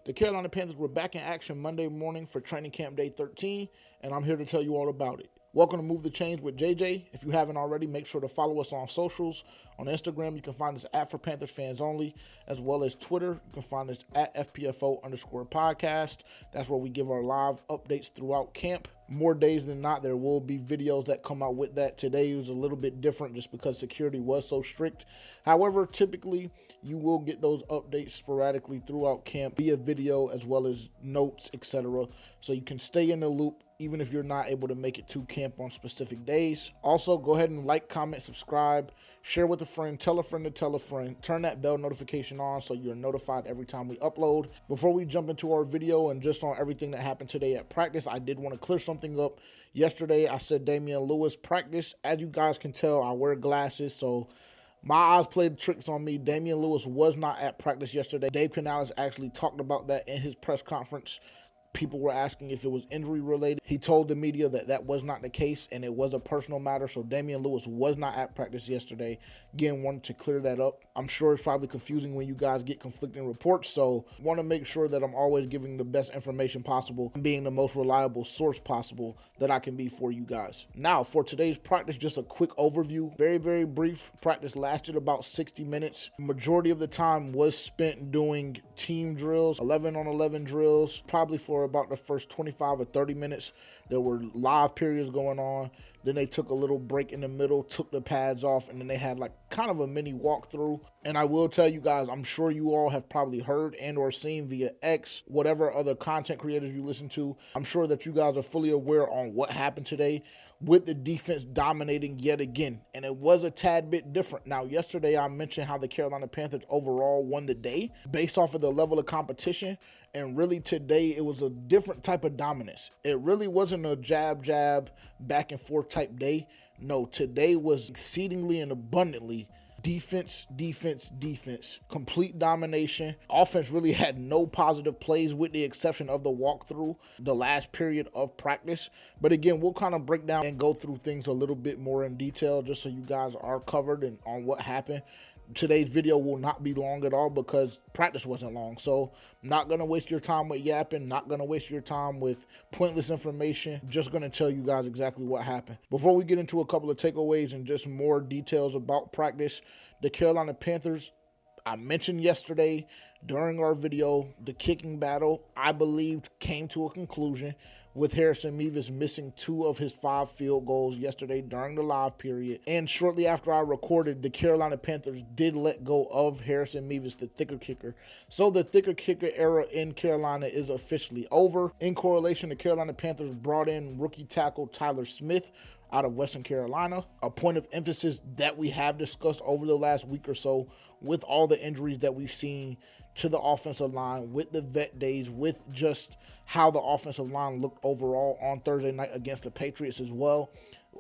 The Carolina Panthers were back in action Monday morning for training camp day 13, and I'm here to tell you all about it. Welcome to Move the Chains with JJ. If you haven't already, make sure to follow us on socials. On Instagram, you can find us at For Panthers Fans Only, as well as Twitter. You can find us at FPFO_podcast. That's where we give our live updates throughout camp. More days than not, there will be videos that come out with that. Today was a little bit different just because security was so strict. However, typically, you will get those updates sporadically throughout camp via video as well as notes, etc. So you can stay in the loop even if you're not able to make it to camp on specific days. Also, go ahead and like, comment, subscribe, share with a friend, tell a friend to tell a friend, turn that bell notification on so you're notified every time we upload. Before we jump into our video and just on everything that happened today at practice, I did want to clear something up. Yesterday, I said Damian Lewis practice. As you guys can tell, I wear glasses, so my eyes played tricks on me. Damian Lewis was not at practice yesterday. Dave Canales actually talked about that in his press conference. People were asking if it was injury related. He told the media that that was not the case and it was a personal matter. So Damian Lewis was not at practice yesterday. Again, wanted to clear that up. I'm sure it's probably confusing when you guys get conflicting reports. So want to make sure that I'm always giving the best information possible and being the most reliable source possible that I can be for you guys. Now for today's practice, just a quick overview. Very, very brief. Practice lasted about 60 minutes. Majority of the time was spent doing team drills, 11 on 11 drills, probably for about the first 25 or 30 minutes. There were live periods going on. Then they took a little break in the middle, took the pads off, and then they had like kind of a mini walkthrough. And I will tell you guys, I'm sure you all have probably heard and or seen via X, whatever other content creators you listen to. I'm sure that you guys are fully aware on what happened today with the defense dominating yet again. And it was a tad bit different. Now, yesterday I mentioned how the Carolina Panthers overall won the day based off of the level of competition. And really today, it was a different type of dominance. It really wasn't a jab, back and forth type day. No, today was exceedingly and abundantly defense, complete domination. Offense really had no positive plays with the exception of the walkthrough, the last period of practice. But again, we'll kind of break down and go through things a little bit more in detail just so you guys are covered and on what happened. Today's video will not be long at all because practice wasn't long. So I'm not going to waste your time with yapping, not going to waste your time with pointless information. Just going to tell you guys exactly what happened. Before we get into a couple of takeaways and just more details about practice, the Carolina Panthers, I mentioned yesterday during our video, the kicking battle, I believed, came to a conclusion with Harrison Mevis missing 2 of his 5 field goals yesterday during the live period. And shortly after I recorded, the Carolina Panthers did let go of Harrison Mevis, the thicker kicker. So the thicker kicker era in Carolina is officially over. In correlation, the Carolina Panthers brought in rookie tackle Tyler Smith out of Western Carolina, a point of emphasis that we have discussed over the last week or so with all the injuries that we've seen to the offensive line, with the vet days, with just how the offensive line looked overall on Thursday night against the Patriots as well.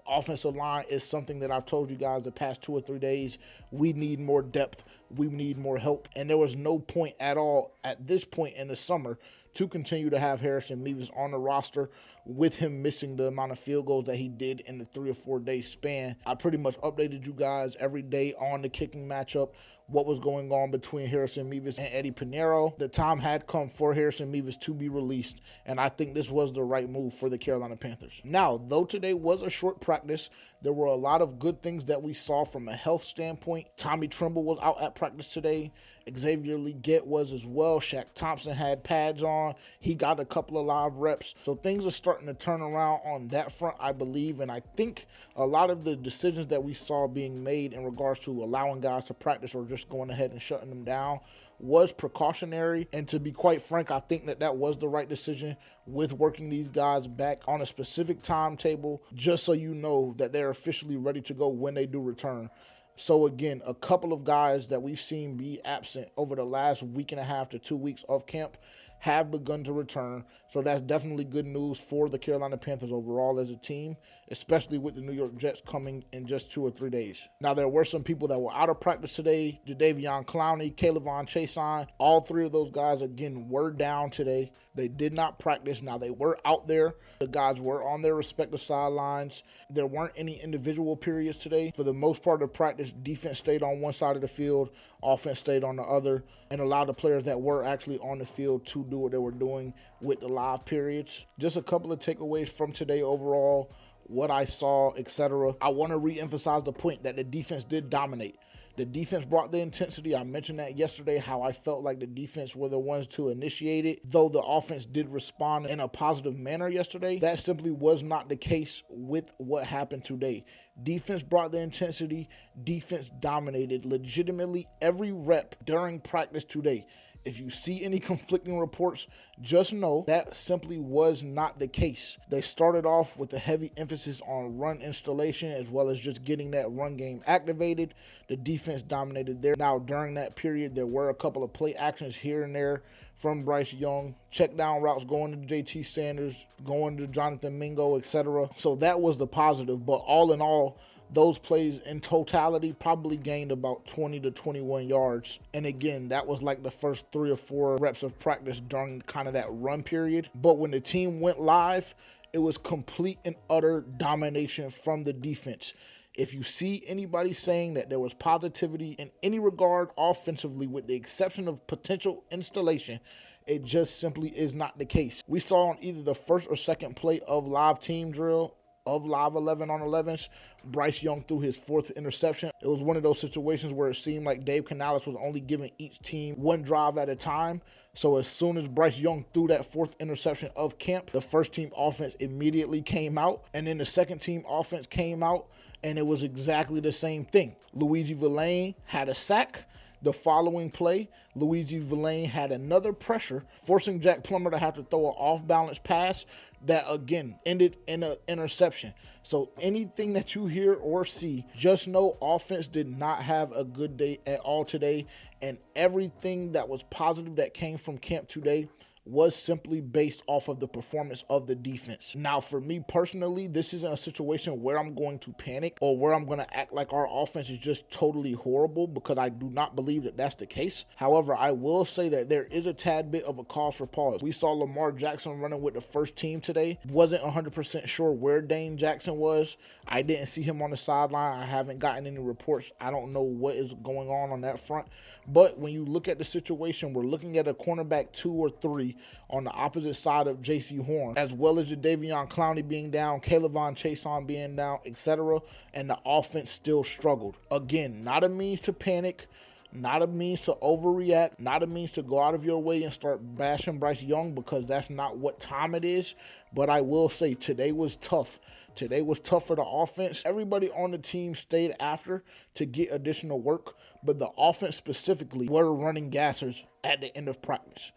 Offensive line is something that I've told you guys the past 2 or 3 days. We need more depth. We need more help. And there was no point at all at this point in the summer to continue to have Harrison Mevis on the roster with him missing the amount of field goals that he did in the 3 or 4 day span. I pretty much updated you guys every day on the kicking matchup, what was going on between Harrison Mevis and Eddie Pinheiro. The time had come for Harrison Mevis to be released, and I think this was the right move for the Carolina Panthers. Now, though today was a short practice, there were a lot of good things that we saw from a health standpoint. Tommy Tremble was out at practice today. Xavier Legette was as well. Shaq Thompson had pads on. He got a couple of live reps. So things are starting to turn around on that front, I believe. And I think a lot of the decisions that we saw being made in regards to allowing guys to practice or just going ahead and shutting them down was precautionary. And to be quite frank, I think that that was the right decision with working these guys back on a specific timetable, just so you know that they're officially ready to go when they do return. So again, a couple of guys that we've seen be absent over the last week and a half to 2 weeks of camp have begun to return. So that's definitely good news for the Carolina Panthers overall as a team, especially with the New York Jets coming in just 2 or 3 days. Now, there were some people that were out of practice today. Jadeveon Clowney, K'Lavon Chaisson, all 3 of those guys, again, were down today. They did not practice. Now, they were out there. The guys were on their respective sidelines. There weren't any individual periods today. For the most part of practice, practice, defense stayed on one side of the field, offense stayed on the other, and allowed the players that were actually on the field to do what they were doing with the live periods. Just a couple of takeaways from today overall, what I saw, etc. I want to re-emphasize the point that the defense did dominate. The defense brought the intensity. I mentioned that yesterday, how I felt like the defense were the ones to initiate it. Though the offense did respond in a positive manner yesterday, that simply was not the case with what happened today. Defense brought the intensity. Defense dominated legitimately every rep during practice today. If you see any conflicting reports, just know that simply was not the case. They started off with a heavy emphasis on run installation as well as just getting that run game activated. The defense dominated there. Now, during that period, there were a couple of play actions here and there from Bryce Young. Check down routes going to JT Sanders, going to Jonathan Mingo, etc. So that was the positive. But all in all, those plays in totality probably gained about 20 to 21 yards. And again, that was like the first 3 or 4 reps of practice during kind of that run period. But when the team went live, it was complete and utter domination from the defense. If you see anybody saying that there was positivity in any regard offensively, with the exception of potential installation, it just simply is not the case. We saw on either the first or second play of live team drill, of live 11 on 11s, Bryce Young threw his 4th interception. It was one of those situations where it seemed like Dave Canales was only giving each team one drive at a time. So as soon as Bryce Young threw that 4th interception of camp, the first team offense immediately came out, and then the second team offense came out, and it was exactly the same thing. Luigi Villain had a sack. The following play, Luigi Villain had another pressure, forcing Jack Plummer to have to throw an off-balance pass that, again, ended in an interception. So anything that you hear or see, just know offense did not have a good day at all today, and everything that was positive that came from camp today was simply based off of the performance of the defense. Now, for me personally, this isn't a situation where I'm going to panic or where I'm going to act like our offense is just totally horrible, because I do not believe that that's the case. However, I will say that there is a tad bit of a cause for pause. We saw Lamar Jackson running with the first team today. Wasn't 100% sure where Dane Jackson was. I didn't see him on the sideline. I haven't gotten any reports. I don't know what is going on that front. But when you look at the situation, we're looking at a cornerback 2 or 3 on the opposite side of J.C. Horn, as well as Jadeveon Clowney being down, Kayvon Chason being down, etc. And the offense still struggled. Again, not a means to panic, not a means to overreact, not a means to go out of your way and start bashing Bryce Young, because that's not what time it is. But I will say today was tough. Today was tough for the offense. Everybody on the team stayed after to get additional work, but the offense specifically were running gassers at the end of practice.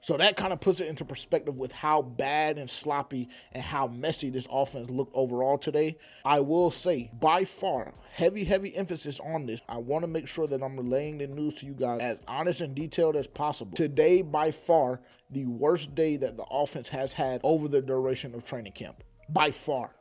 So that kind of puts it into perspective with how bad and sloppy and how messy this offense looked overall today. I will say, by far, heavy emphasis on this. I want to make sure that I'm relaying the news to you guys as honest and detailed as possible. Today, by far, the worst day that the offense has had over the duration of training camp. By far.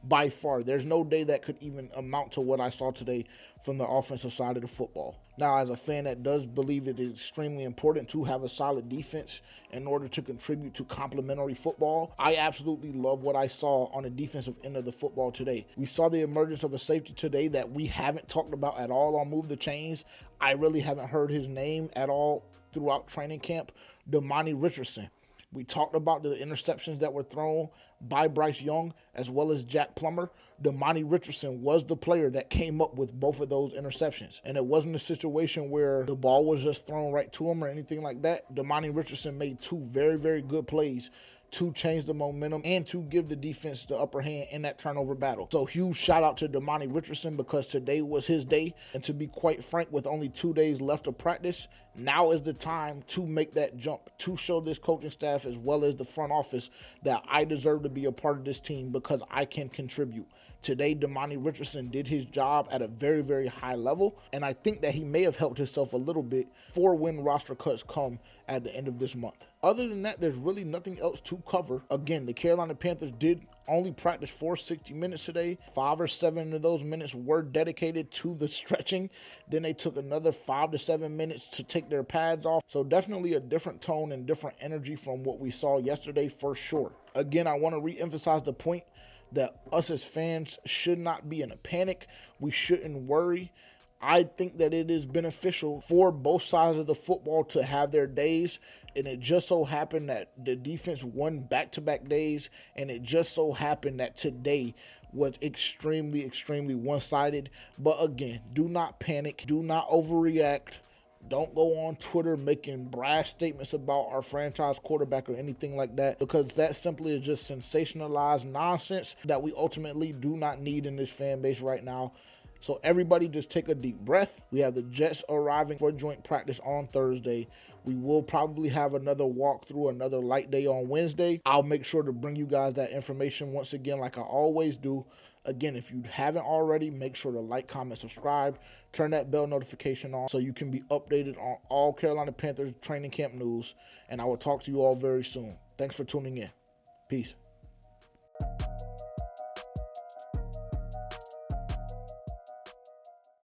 By far. There's no day that could even amount to what I saw today from the offensive side of the football. Now, as a fan that does believe it is extremely important to have a solid defense in order to contribute to complementary football, I absolutely love what I saw on the defensive end of the football today. We saw the emergence of a safety today that we haven't talked about at all on Move the Chains. I really haven't heard his name at all throughout training camp, Damani Richardson. We talked about the interceptions that were thrown by Bryce Young as well as Jack Plummer. Damani Richardson was the player that came up with both of those interceptions. And it wasn't a situation where the ball was just thrown right to him or anything like that. Damani Richardson made 2 very good plays to change the momentum and to give the defense the upper hand in that turnover battle. So huge shout out to Damani Richardson, because today was his day. And to be quite frank, with only 2 days left of practice, now is the time to make that jump, to show this coaching staff as well as the front office that I deserve to be a part of this team because I can contribute. Today, Damani Richardson did his job at a very high level, and I think that he may have helped himself a little bit for when roster cuts come at the end of this month. Other than that, there's really nothing else to cover. Again, the Carolina Panthers did only practice for 60 minutes today. 5 or 7 of those minutes were dedicated to the stretching. Then they took another 5 to 7 minutes to take their pads off. So definitely a different tone and different energy from what we saw yesterday for sure. Again, I want to re-emphasize the point that us as fans should not be in a panic. We shouldn't worry. I think that it is beneficial for both sides of the football to have their days. And it just so happened that the defense won back-to-back days, and it just so happened that today was extremely, extremely one-sided. But again, do not panic. Do not overreact. Don't go on Twitter making brash statements about our franchise quarterback or anything like that, because that simply is just sensationalized nonsense that we ultimately do not need in this fan base right now. So everybody just take a deep breath. We have the Jets arriving for joint practice on Thursday. We will probably have another walkthrough, another light day on Wednesday. I'll make sure to bring you guys that information once again, like I always do. Again, if you haven't already, make sure to like, comment, subscribe, turn that bell notification on so you can be updated on all Carolina Panthers training camp news. And I will talk to you all very soon. Thanks for tuning in. Peace.